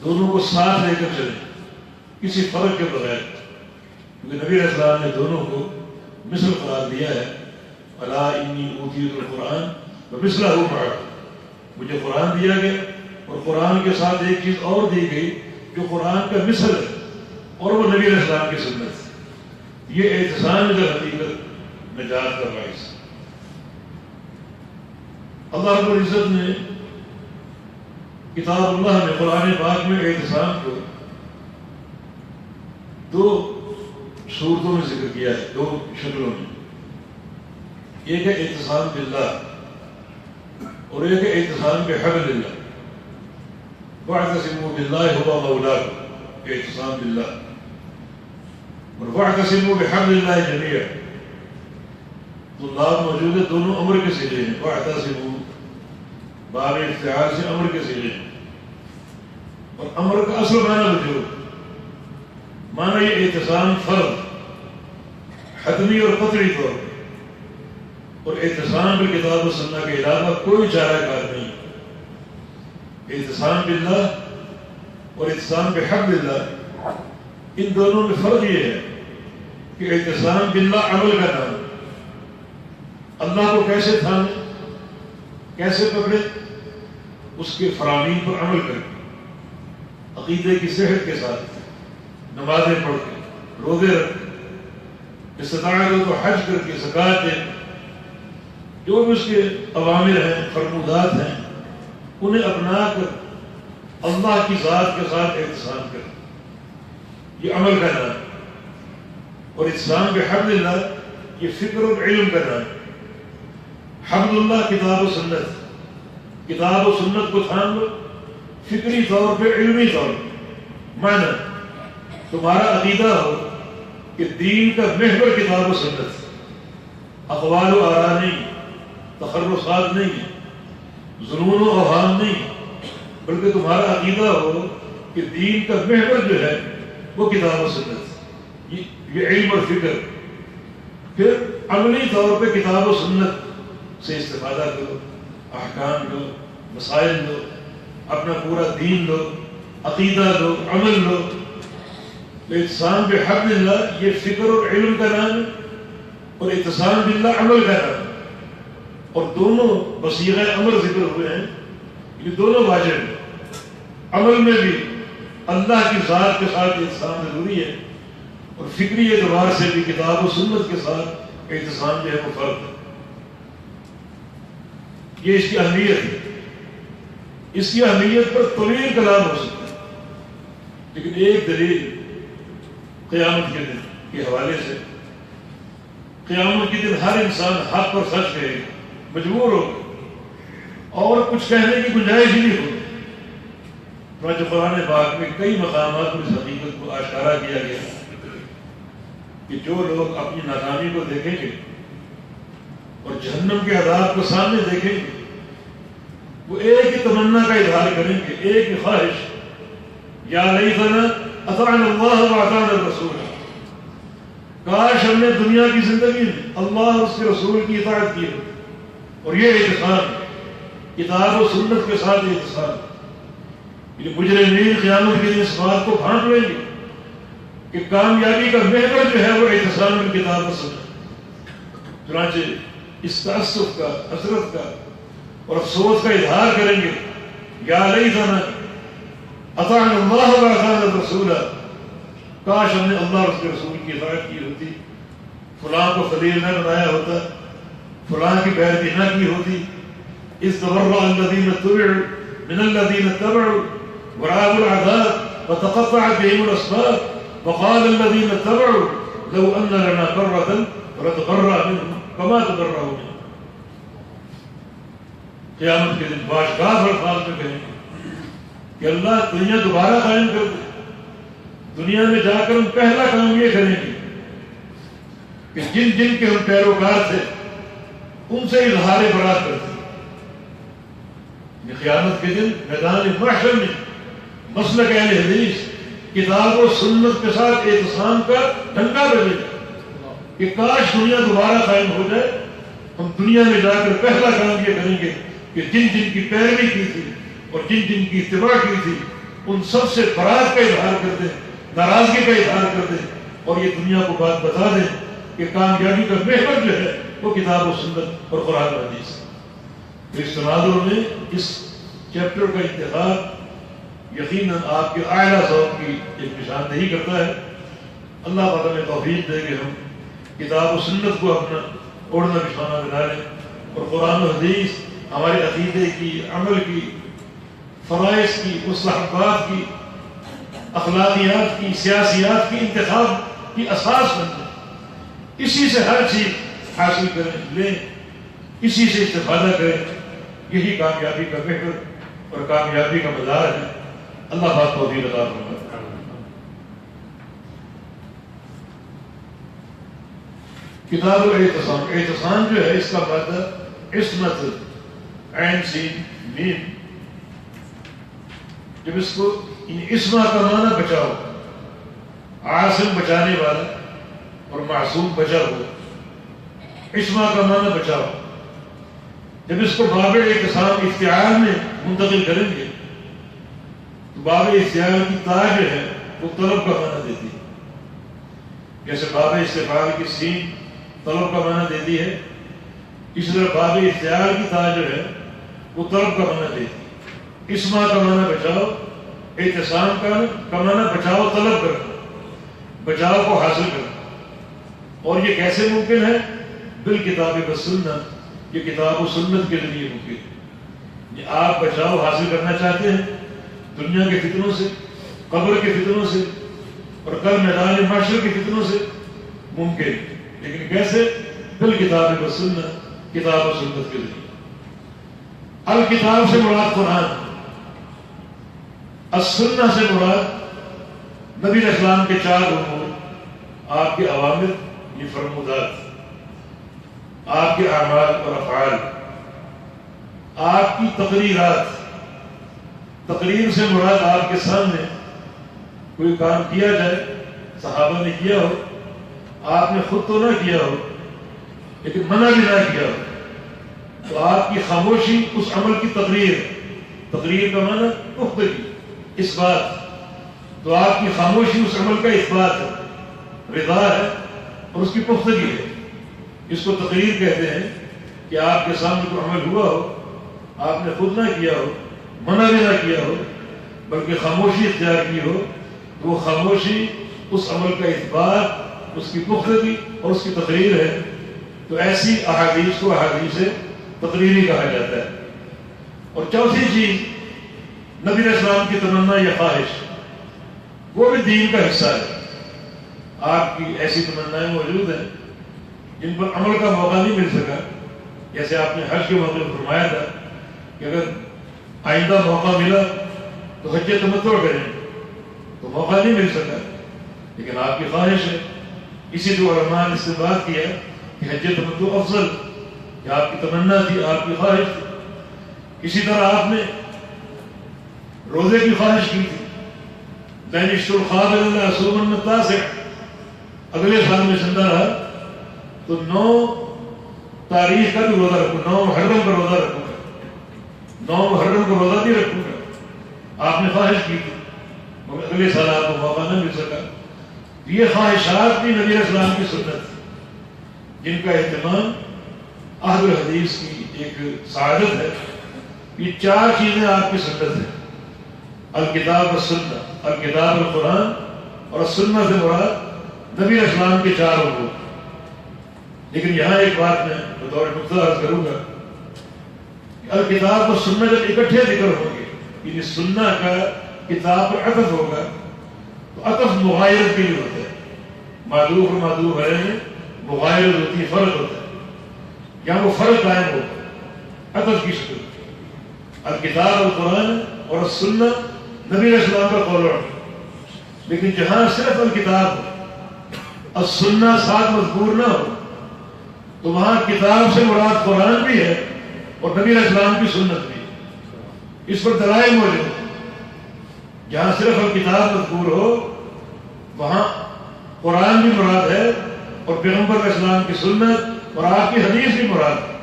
دونوں کو ساتھ لے کر چلیں کسی فرق کے بغیر، کیونکہ نبی علیہ السلام نے دونوں کو مثل قرار دیا ہے. الا انی اوتیت القرآن ومثلہ معہ، مجھے قرآن دیا گیا اور قرآن کے ساتھ ایک چیز اور دی گئی جو قرآن کا مثل ہے اور وہ نبی علیہ السلام کی سنت ہے. یہ اعتصام در حقیقت نجات کا باعث ہے. اللہ رب العزت نے کتاب اللہ میں قرآن پاک میں اعتصام کو دو صورتوں میں ذکر کیا ہے، دو شکلوں میں. ایک ہے اعتصام باللہ اور ایک ہے اعتصام بحبل اللہ. واعتصموا باللہ هو مولاکم، اعتصام باللہ، اور واعتصموا بحبل اللہ جميعا. تو لام موجود ہے، دونوں امر کے صیغے ہیں. واعتصموا باب افتعال سے امر کے صیغے ہیں اور امر کا اصل معنی وجوب، معنی یہ اعتصام فرض حتمی اور قطعی طور پر، اور اعتصام بالکتاب و سنت کے علاوہ کوئی چارہ کار نہیں. اعتصام باللہ اور اعتصام بحبل اللہ، ان دونوں میں فرق یہ ہے کہ اعتصام باللہ عمل کا نام، اللہ کو کیسے تھامے، کیسے پکڑے، اس کے فرامین پر عمل کر کے، عقیدے کی صحت کے ساتھ، نمازیں پڑھ کے، روزے رکھ کے، استطاعت ہو تو حج کر کے، زکوٰۃ دے، جو بھی اس کے اوامر ہیں، فرمودات ہیں، انہیں اپنا کر اللہ کی ذات کے ساتھ اعتصام کر، یہ عمل کا نام. اور اعتصام بحبل اللہ یہ فکر اور علم کا نام. حبل اللہ کتاب و سنت، کتاب و سنت کو تھام لو فکری طور پہ، علمی طور پہ. معنی تمہارا عقیدہ ہو کہ دین کا محور کتاب و سنت، اقوال و آراء نہیں، تخرصات نہیں، ظنون و اوہام نہیں، بلکہ تمہارا عقیدہ ہو کہ دین کا محور جو ہے وہ کتاب و سنت، یہ علم اور فکر. پھر عملی طور پہ کتاب و سنت سے استفادہ کرو، احکام لو، مسائل لو، اپنا پورا دین لو، عقیدہ لو، عمل لو. اعتصام بحبل اللہ یہ فکر اور علم کا نام ہے اور اعتصام باللہ عمل کا نام ہے. اور دونوں بصیغہ امر ذکر ہوئے ہیں، یہ دونوں واجب ہیں. عمل میں بھی اللہ کی ذات کے ساتھ اعتصام ضروری ہے اور فکری اعتبار سے بھی کتاب و سنت کے ساتھ اعتصام جو ہے وہ فرض ہے. یہ اس کی اہمیت ہے. اس کی اہمیت پر طویل کلام ہو سکتا ہے، لیکن ایک دلیل قیامت کے دن کے حوالے سے، قیامت کے دن ہر انسان حق پر سچ کہے گا، مجبور ہوگا اور کچھ کہنے کی گنجائش ہی نہیں ہوگی. قرآن پاک میں کئی مقامات پر اس حقیقت کو آشکارا کیا گیا کہ جو لوگ اپنی ناکامی کو دیکھیں گے اور جہنم کے عذاب کو سامنے دیکھیں گے، وہ ایک ہی تمنا کا اظہار کریں گے، ایک ہی خواہش، یا لیتنا اطعنا اللہ واطعنا الرسول، کاش ہم نے دنیا کی زندگی میں اللہ اور اس کے رسول کی اطاعت کی ہو. اور یہ اعتصام کتاب و سنت کے ساتھ اعتصام. یہ مجرمین قیامت کے دن اس بات کو بھانپ لیں گے کہ کامیابی کا محور جو ہے وہ اعتصام بالکتاب و سنت. چنانچہ اس تعصب کا، حسرت کا اور افسوس کا اظہار کریں گے، یا لیتنا اطعنا اللہ و اطعنا الرسول، کاش ہم نے اللہ اور اس کے رسول کی اطاعت کی ہوتی، فلاں کو خلیل نہ بنایا ہوتا، فلاں کی پیروی نہ کی ہوتی. اذ تبرأ الذین اتبعوا من الذین اتبعوا ورأوا العذاب وتقطعت بهم الاسباب وقال الذین اتبعوا لو ان لنا کرة فنتبرأ منهم كما تبرأوا منهم. قیامت کے دن باشگاہ الفاظ میں کہیں گے کہ اللہ دنیا دوبارہ قائم کر دے. دنیا میں جا کر ہم پہلا کام یہ کریں گے کہ جن جن کے ہم پیروکار تھے ان سے اظہار برات کرتے. قیامت کے دن میدان محشر میں مسلک اہل حدیث کتاب و سنت کے ساتھ اعتصام کا ڈنکا بجے گا کہ کاش دنیا دوبارہ قائم ہو جائے. ہم دنیا میں جا کر پہلا کام یہ کریں گے کہ جن جن کی پیروی کی تھی اور جن جن کی اتباع کی تھی ان سب سے برات کا اظہار کر دیں، ناراضگی کا اظہار کر دیں، اور یہ دنیا کو بات بتا دیں کہ کامیابی کا محور جو ہے وہ کتاب و سنت اور قرآن و حدیث. تو اس تناظر میں اس چیپٹر کا انتخاب یقیناً آپ کے اعلیٰ ذوق کی ایک نشاندہی کرتا ہے. اللہ تعالیٰ نے توفیق دے کہ ہم کتاب و سنت کو اپنا اوڑھنا بچھانا بنا لیں اور قرآن و حدیث ہمارے عقیدے کی، عمل کی، فرائض کی، مستحبات کی، اخلاقیات کی، سیاسیات کی انتخاب کی اساس بن جائے. اسی سے ہر چیز حاصل کریں، لیں، اسی سے استفادہ کریں. یہی کامیابی کا محور اور کامیابی کا مدار ہے. اللہ پاک توفیق عطا فرمائے. کتاب الاعتصام، اعتصام جو ہے اس کا مادہ عصمت، عین سین میم. جب اس کو عصمہ کا معنی بچاؤ، عاصم بچانے والا اور معصوم بچا ہوا، عصمہ کا معنی بچاؤ. جب اس کو باب اعتصام افتعال میں منتقل کریں گے تو باب افتعال کی تا جو ہے وہ طلب کا معنی دیتی ہے. جیسے باب استفعال کی سین طلب کا معنی دیتی ہے، اسی طرح باب افتعال کی تا جو ہے وہ طلب کا معنی دیتی ہے. اسما کا معنی بچاؤ، اعتصام کا معنی بچاؤ طلب کرنا، بچاؤ کو حاصل کرنا. اور یہ کیسے ممکن ہے؟ بالکتاب و سنت، یہ کتاب و سنت کے ذریعے ممکن ہے. آپ بچاؤ حاصل کرنا چاہتے ہیں دنیا کے فتنوں سے، قبر کے فتنوں سے اور کل میدان محشر کے فتنوں سے ممکن، لیکن کیسے؟ بالکتاب و سنت، کتاب و سنت کے ذریعے. الکتاب سے مراد قرآن، السنہ سے مراد نبی علیہ السلام کے 4 امور، آپ کے اوامر یہ فرمودات، آپ کے اعمال اور افعال، آپ کی تقریرات. تقریر سے مراد آپ کے سامنے کوئی کام کیا جائے، صحابہ نے کیا ہو، آپ نے خود تو نہ کیا ہو لیکن منع بھی نہ کیا ہو، تو آپ کی خاموشی اس عمل کی تقریر ہے. تقریر کا معنی پختگی، اس بات، تو آپ کی خاموشی اس عمل کا اثبات ہے، رضا ہے اور اس کی پختگی ہے. اس کو تقریر کہتے ہیں کہ آپ کے سامنے کوئی عمل ہوا ہو، آپ نے خود نہ کیا ہو، منع بھی نہ کیا ہو، بلکہ خاموشی اختیار کی ہو، تو وہ خاموشی اس عمل کا اثبات، اس کی پختگی اور اس کی تقریر ہے. تو ایسی احادیث کو احادیث تقریری کہا جاتا ہے. اور چوتھی چیز نبی علیہ السلام کی تمنا یا خواہش، وہ بھی دین کا حصہ ہے. آپ کی ایسی تمنائیں موجود ہیں جن پر عمل کا موقع نہیں مل سکا، جیسے آپ نے حج کے موقع پر فرمایا تھا کہ اگر آئندہ موقع ملا تو حج تمتع کریں، تو موقع نہیں مل سکا لیکن آپ کی خواہش ہے. اسی تو علماء نے استنباط کیا کہ حج تمتع افضل، کہ آپ کی تمنا تھی، آپ کی خواہش تھی. اسی طرح آپ نے روزے کی خواہش کی تھی، دینشت الخاطر اللہ صومن التاسع، اگلے سال میں زندہ رہا تو 9 تاریخ کا بھی روزہ رکھوں، 9 محرم کا روزہ رکھوں گا، 9 محرم کا روزہ بھی رکھوں گا. آپ نے خواہش کی تھی مگر اگلے سال آپ کو موقع نہ مل سکا. یہ خواہشات بھی نبی اسلام کی سنت ہے، جن کا اہتمام اہل حدیث کی ایک سعادت ہے۔ یہ چار چیزیں آپ کی سنت ہیں، الکتاب والسنہ، الکتاب القرآن اور السنہ سے مراد نبی اسلام کے چار امور۔ لیکن یہاں ایک بات میں بطور نقطہ عرض کروں گا، الکتاب و سنہ جب اکٹھے ذکر ہوں گے، یعنی سنہ کا کتاب پر عطف ہوگا تو عطف مغایرت کے لیے ہوتا ہے، معذوف اور معذوف ہے میں مغایرت ہوتی ہے، فرق ہوتا ہے، یہاں وہ فرق قائم ہوتا ہے عطف کی شکل۔ الکتاب القرآن اور السنہ نبی علیہ السلام کا قول ہے، لیکن جہاں صرف الکتاب ہو، السنہ ساتھ مذکور نہ ہو، تو وہاں کتاب سے مراد قرآن بھی ہے اور نبی علیہ السلام کی سنت بھی ہے۔ اس پر دلائل موجود ہیں۔ جہاں صرف الکتاب مذکور ہو وہاں قرآن بھی مراد ہے اور پیغمبر علیہ السلام کی سنت اور آپ کی حدیث بھی مراد ہے،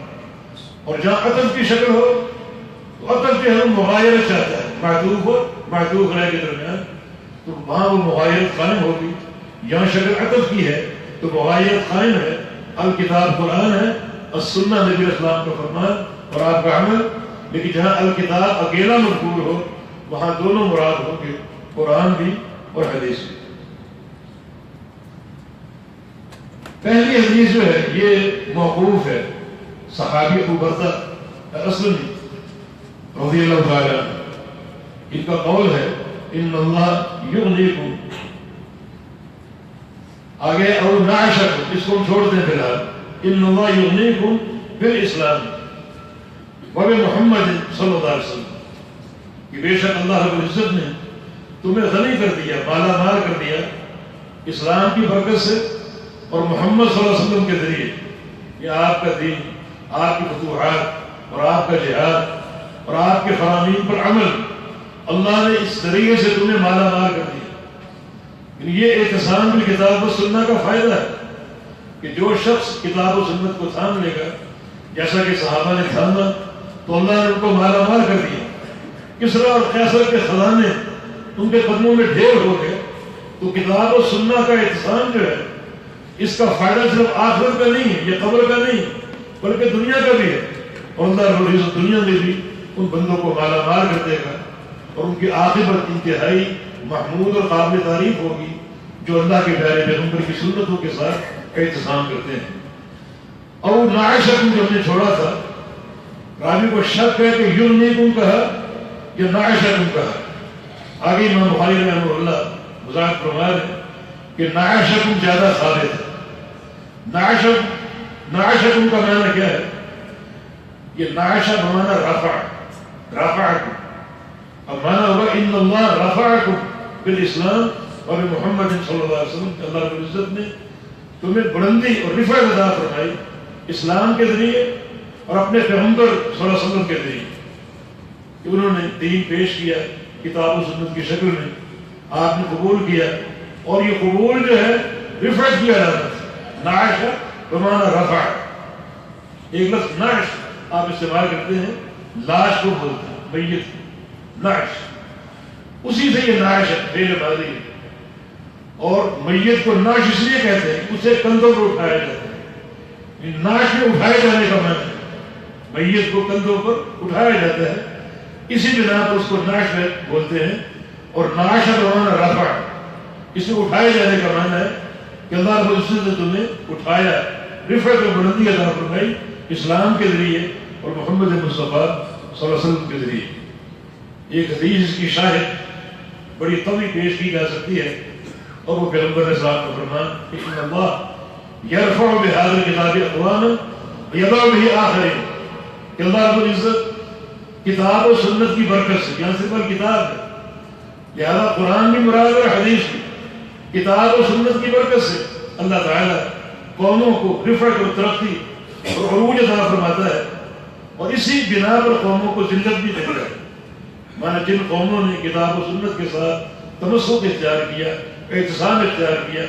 اور جہاں عطف کی شکل ہو تو عطف جو ہے مغایرت چاہتا ہے، معطوف ہو معطوف علیہ کے درمیان، تو وہاں وہ مغایرت قائم ہوگی۔ یہاں شکل عطف کی ہے تو مغایرت قائم ہے، الکتاب قرآن ہے، السنہ نبی علیہ السلام کا فرمان اور آپ کا عمل۔ لیکن جہاں الکتاب اکیلا مذکور ہو وہاں دونوں مراد ہوں گے، قرآن بھی اور حدیث بھی۔ پہلی حدیث جو ہے یہ موقوف ہے، صحابی ابو بردہ الاسلمی رضی اللہ تعالیٰ عنہ، ان کا قول ہے ان اللہ یغنیکم، آگے اور نعشکم، اس کو ہم چھوڑتے ہیں فی الحال، ان اللہ یغنیکم بالاسلام وبمحمد صلی اللہ علیہ وسلم، کہ بے شک اللہ رب العزت نے تمہیں غنی کر دیا، مالا مال کر دیا اسلام کی برکت سے اور محمد صلی اللہ علیہ وسلم کے ذریعے۔ یہ آپ کا دین، آپ کی فتوحات اور آپ کا جہاد اور آپ کے فرامین پر عمل، اللہ نے اس طریقے سے تمہیں مالا مال کر دیا۔ یہ اعتصام بالکتاب و سنہ کا فائدہ ہے کہ جو شخص کتاب و سنت کو تھام لے گا، جیسا کہ صحابہ نے تھاما تو اللہ نے ان کو مالا مال کر دیا۔ کسرا اور قیصر کے خزانے ان کے قدموں میں ڈھیر ہو گئے، تو کتاب و سنہ کا اعتصام جو ہے اس کا فائدہ صرف آخرت کا نہیں ہے، یہ قبر کا نہیں بلکہ دنیا کا بھی ہے، اور اللہ رب العزت دنیا میں بھی ان بندوں کو مالا مال کر دے گا اور ان کی عاقبت انتہائی محمود اور قابل تعریف ہوگی جو اللہ کے پیارے پیغمبر کی سنتوں کے ساتھ اعتصام کرتے ہیں۔ اور نعشکم جو ہم نے چھوڑا تھا، راوی کو شک ہے کہ یغنیکم کہا یا نعشکم کہا۔ آگے امام بخاری رحمہ اللہ وضاحت فرما رہے ہیں کہ نعشکم زیادہ ثابت ہے۔ نعشکم کا معنی کیا ہے؟ یہ نعشہ بمعنی رفعکم، اب معنی ہوگا ان اللہ رفعکم بالاسلام اور محمد صلی اللہ علیہ وسلم، کہ اللہ رب العزت نے تمہیں بلندی اور رفعت عطا فرمائی اسلام کے ذریعے اور اپنے پیغمبر صلی اللہ علیہ وسلم کے ذریعے، کہ انہوں نے دین پیش کیا کتاب و سنت کی شکل میں، آپ نے قبول کیا، اور یہ قبول جو ہے رفعت کی علامت، نعش بمعنی رفع۔ ایک لفظ نعش آپ استعمال کرتے ہیں لاش کو بولتے ہیں، میت، نعش، اسی سے یہ نعش ہے، فعل ماضی ہے۔ اور میت کو نعش اس لیے کہتے ہیں کہ اسے کندھوں پر اٹھایا جاتا ہے، نعش میں اٹھائے جانے کا معنی ہے، میت کو کندھوں پر اٹھایا جاتا ہے، اسی بنا پر اس کو نعش بولتے ہیں۔ اور نعش بمعنی رفع، اس میں اٹھائے جانے کا معنی ہے کہ اللہ رب العزت نے تمہیں اٹھایا، رفعت و بلندی عطا فرمائی اسلام کے ذریعے اور محمد مصطفیٰ صلی اللہ علیہ وسلم کے ذریعے۔ ایک حدیث اس کی شاہد بڑی قوی پیش کی جا سکتی ہے، اور وہ پیغمبر علیہ السلام کا فرمان کہ ان اللہ یرفع بہذا الکتاب اقواما ویضع بہ آخرین، کہ اللہ رب العزت کتاب و سنت کی برکت سے، یہاں صرف کتاب ہے لہذا قرآن بھی مراد ہے، حدیث بھی، کتاب و سنت کی برکت سے اللہ تعالیٰ قوموں کو رفعت اور ترقی اور عروج عطا فرماتا ہے، اور اسی بنا پر قوموں کو ذلت بھی دیتا ہے۔ مانا جن قوموں نے کتاب و سنت کے ساتھ تمسک اختیار کیا، اعتصام اختیار کیا،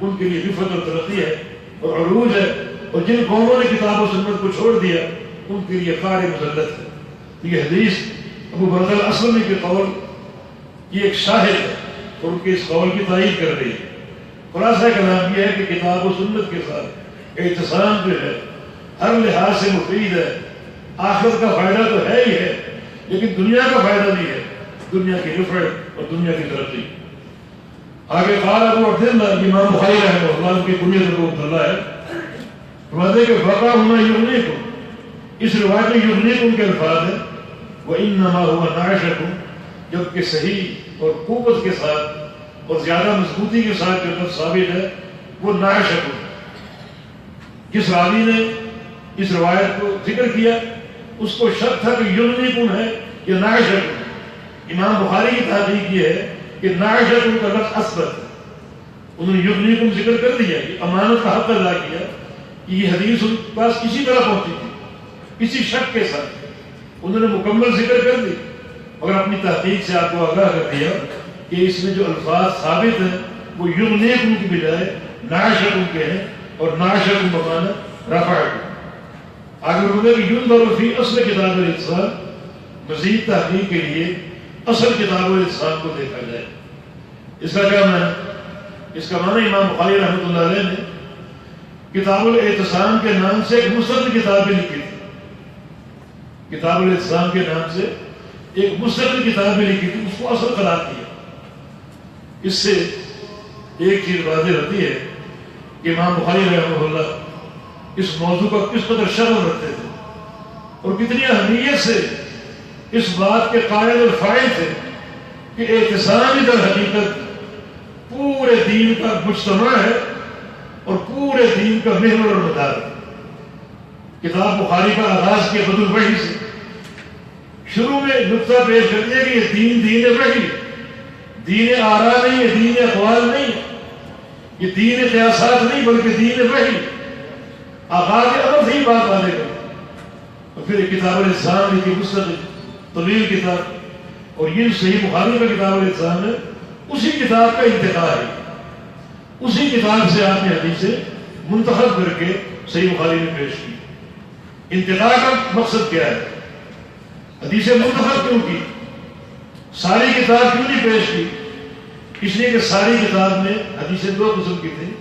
ان کے لیے رفعت اور ترقی ہے اور عروج ہے، اور جن قوموں نے کتاب و سنت کو چھوڑ دیا ان کے لیے قار مذلت ہے۔ یہ حدیث ابو بردہ الاسلمی کے قول کی ایک شاہد ہے اور ان کے اس قول کی تائید کر رہی ہے۔ خلاصہ کلام یہ ہے کہ کتاب و سنت کے ساتھ اعتصام جو ہے ہر لحاظ سے مفید ہے. آخرت کا فائدہ تو ہے ہی ہے، لیکن دنیا کا فائدہ نہیں ہے، دنیا کی رفعت اور دنیا کی ترقی. آگے قال ابو عبداللہ امام بخاری رحمہ اللہ کی کنیت ابو عبداللہ ہے، فرماتے کہ بقا ہونا یغنیکم، اس روایت میں یغنیکم کے الفاظ ہیں وَإِنَّمَا هُوَ نَعْشَكُمْ، جبکہ صحیح اور قوت کے ساتھ اور زیادہ مضبوطی کے ساتھ جو لفظ ثابت ہے وہ نعشکم. جس راوی نے اس روایت کو ذکر کیا اس کو شک تھا کہ یغنیکم ہے یا نعشکم. امام بخاری کی تحقیق یہ ہے کہ نعشکم کا لفظ اثبت ہے، انہوں نے یغنیکم ذکر کر دیا کہ امانت کا حق ادا کیا کہ یہ حدیث ان کے پاس کسی طرح پہنچی تھی، کسی شک کے ساتھ انہوں نے مکمل ذکر کر دی، مگر اپنی تحقیق سے آپ کو آگاہ کر دیا کہ اس میں جو الفاظ ثابت ہیں وہ یغنیکم کی بجائے نعشکم کے ہیں، اور نعشکم بمعنی رفعکم. آگے بولے کہ ينظر فی اصل کتاب الاعتصام، مزید تحقیق کے لیے اصل کتاب الاعتصام کو دیکھا جائے. اس کا کیا معنی؟ اس کا معنی امام بخاری رحمۃ اللہ علیہ نے کتاب الاعتصام کے نام سے ایک مستقل کتاب بھی لکھی تھی. کتاب الاعتصام کے نام سے ایک مستقل کتاب بھی لکھی تھی، اس کو اصل قرار دیا. اس سے ایک چیز واضح ہوتی ہے کہ امام بخاری رحمہ اللہ اس موضوع کا کس قدر شرم رکھتے تھے اور کتنی اہمیت سے اس بات کے قائل اور فائل تھے کہ اعتصام در حقیقت پورے دین کا مجتمع ہے اور پورے دین کا محور اور مدار ہے. کتاب بخاری کا آغاز کیا بدل وحی سے، شروع میں نقطہ پیش کر دیا کہ یہ دین وحی، دین آرا نہیں ہے، دین اقوال نہیں ہے، یہ دین قیاسات نہیں بلکہ دین وحی. آغاز امر سے ہی بات آنے کا. اور پھر کتاب الاعتصام لکھی مستقل طویل کتاب، اور یہ صحیح بخاری کا کتاب الاعتصام ہے، اسی کتاب کا انتقال ہے. اسی کتاب سے آپ نے حدیثیں منتخب کر کے صحیح بخاری میں پیش کی. انتقال کا مقصد کیا ہے؟ حدیثیں منتخب کیوں کی؟ ساری کتاب کیوں نہیں پیش کی؟ اس لیے کہ ساری کتاب میں حدیثیں دو قسم کی تھیں،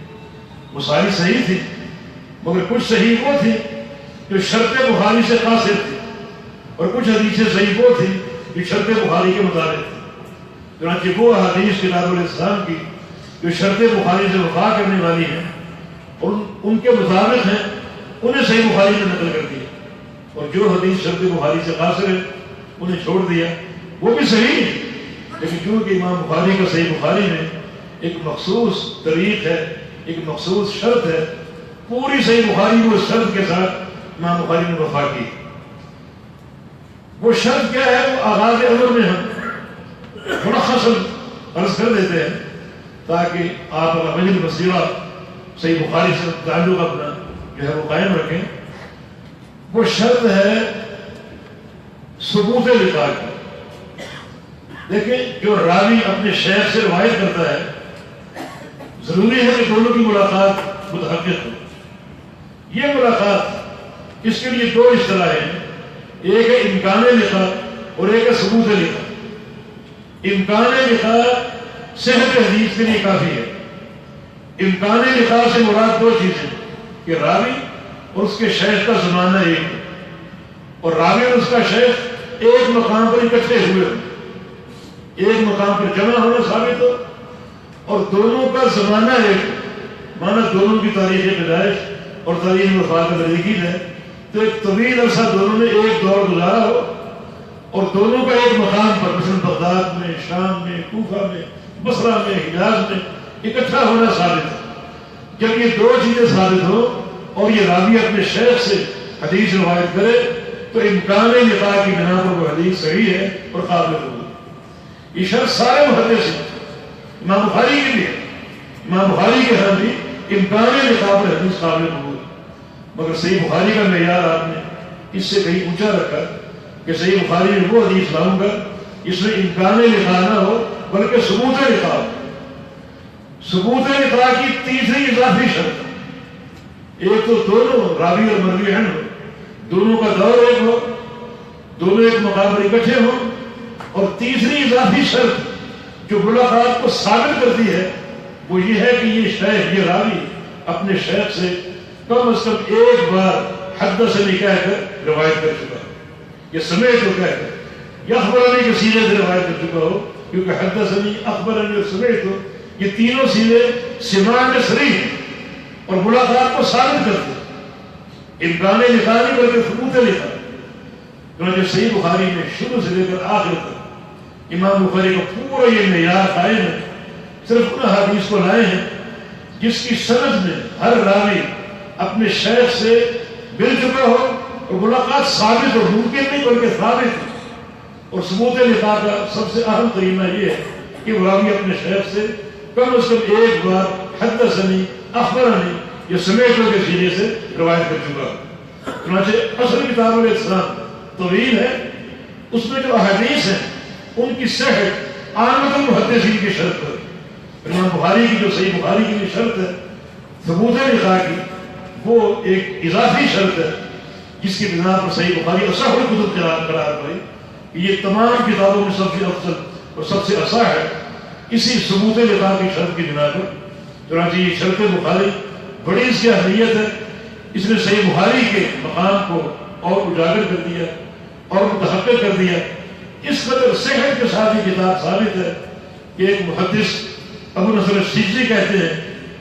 وہ ساری صحیح تھی، مگر کچھ صحیح وہ تھی جو شرط بخاری سے قاصر تھی، اور کچھ حدیثیں صحیح وہ تھی جو شرط بخاری کے مطابق تھی. چنانچہ وہ حدیث کتاب الاعتصام کی جو شرط بخاری سے وفا کرنے والی ہیں اور ان کے مطابق ہیں انہیں صحیح بخاری میں نقل کر دیا، اور جو حدیث شرط بخاری سے قاصر ہے انہیں چھوڑ دیا. وہ بھی صحیح ہے، لیکن کیونکہ امام بخاری کا صحیح بخاری میں ایک مخصوص طریق ہے، ایک مخصوص شرط ہے، پوری صحیح بخاری کو اس شرط کے ساتھ امام بخاری نے وفا کی. وہ شرط کیا ہے؟ وہ آغاز امر میں ہم ملخصاً عرض کر دیتے ہیں تاکہ آپ اپنا وجہ بصیرہ صحیح بخاری سے تعلق اپنا جو ہے وہ قائم رکھیں. وہ شرط ہے ثبوت لقاء کی. دیکھیں، جو راوی اپنے شیخ سے روایت کرتا ہے ضروری ہے کہ دونوں کی ملاقات متحقق ہو. یہ ملاقات اس کے لیے دو اصطلاحیں ہیں، ایک ہے امکان لقاء اور ایک ہے ثبوت لقاء. امکان لقاء صحت حدیث کے لیے کافی ہے. امکان لقاء سے مراد دو چیزیں کہ راوی اور اس کے شیخ کا زمانہ ایک ہے، اور راوی اور اس کا شیخ ایک مقام پر اکٹھے ہوئے ہو، ایک مقام پر جمع ہونا ثابت ہو، اور دونوں کا زمانہ ایک ہے، مانا دونوں کی تاریخ پیدائش اور تاریخ وفات میں ذکر ہے. تو ایک طویل عرصہ دونوں نے ایک دور گزارا ہو اور دونوں کا ایک مقام پر مثلا بغداد میں، شام میں، کوفہ میں، بصرہ میں، حجاز میں اکٹھا ہونا ثابت ہے. جب یہ دو چیزیں ثابت ہو اور یہ راوی اپنے شیخ سے حدیث روایت کرے تو امکان لقاء کی بنا پر وہ حدیث صحیح ہے اور قابل قبول. یہ شرط سارے محدث ہیں، امام بخاری کے لیے، امام بخاری کے ہاں بھی امکان لقاء پر حدیث قابل قبول. مگر صحیح بخاری کا معیار آپ نے اس سے کہیں اونچا رکھا کہ صحیح بخاری میں وہ حدیث لاؤں گا اس میں امکان لقاء نہ ہو بلکہ ثبوت لقاء. ثبوت لقاء کی تیسری اضافی شرط، ایک تو دونوں راوی اور مروی ہیں ہو، دونوں کا دور ایک ہو، دونوں ایک مقام پر اکٹھے ہوں، اور تیسری اضافی شرط جو ملاقات کو ثابت کرتی ہے وہ یہ ہے کہ یہ شیخ، یہ راوی اپنے شیخ سے کم از کم ایک بار حدثنی کہہ کر روایت کر چکا ہو، یہ سمیت ہو کہہ کر، یا اخبرانی کے سینے سے روایت کر چکا ہو، کیونکہ حدثنی، اخبرانی اور سمیت ہو یہ تینوں سینے سماع میں صریح ہیں اور ملاقات کو ثابت کرتے ہیں، امکان لکھا نہیں بلکہ ثبوت لکھا۔ چنانچہ صحیح بخاری میں شروع سے لے کر آخر تک امام بخاری کا پورا یہ معیار قائم ہے، صرف ان حدیث کو لائے ہیں جس کی سند میں ہر راوی اپنے شیخ سے مل چکا ہو اور ملاقات ثابت ہو، ممکن نہیں بلکہ ثابت ہے۔ اور ثبوت لقاء کا سب سے اہم قرینہ یہ ہے کہ وہ راوی اپنے شیخ سے کم از کم ایک بار حدثنی، اخبرنی یا سمیتوں کے سینے سے روایت کر چکا ہو۔ چنانچہ اصل کتاب الاسلام طویل ہے، اس میں جو احادیث ہیں ان کی صحت عامۃ المحدثین کی شرط پر، امام بخاری کی جو صحیح بخاری کی بھی شرط ہے ثبوت لقاء کی، وہ ایک اضافی شرط ہے جس کی بنا پر صحیح بخاری اصح الکتب قرار پائی کہ یہ تمام کتابوں میں سب سے افضل اور سب سے اصح ہے، اسی ثبوت لقاء کی شرط کی بنا پر۔ چنانچہ یہ شرط بخاری بڑی اس کی اہمیت ہے، اس نے صحیح بخاری کے مقام کو اور اجاگر کر دیا اور متحقق کر دیا۔ اس قدر صحت کے ساتھ یہ کتاب ثابت ہے کہ ایک محدث ابو نصر السجزی کہتے ہیں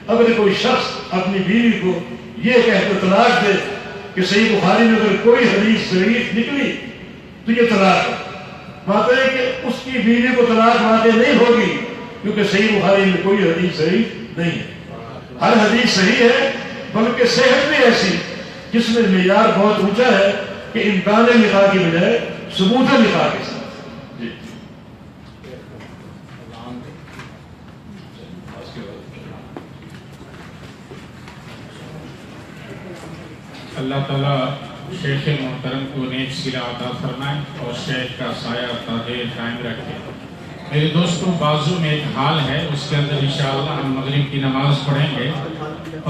اگر کوئی شخص اپنی بیوی کو یہ کہہ کر طلاق دے کہ صحیح بخاری میں اگر کوئی حدیث ضعیف نکلی تو یہ طلاق ہے، ماتا ہے کہ اس کی بیوی کو طلاق واقع نہیں ہوگی کیونکہ صحیح بخاری میں کوئی حدیث ضعیف نہیں ہے، ہر حدیث صحیح ہے، بلکہ صحت بھی ایسی جس میں معیار بہت اونچا ہے کہ امکان لقاء کی بجائے ثبوت لقاء کے ساتھ۔ جی اللہ تعالیٰ شیخ محترم کو نیک صلہ عطا فرمائے اور شیخ کا سایہ تا دیر قائم رکھے۔ میرے دوستوں، بازو میں ایک حال ہے، اس کے اندر انشاءاللہ ہم مغرب کی نماز پڑھیں گے۔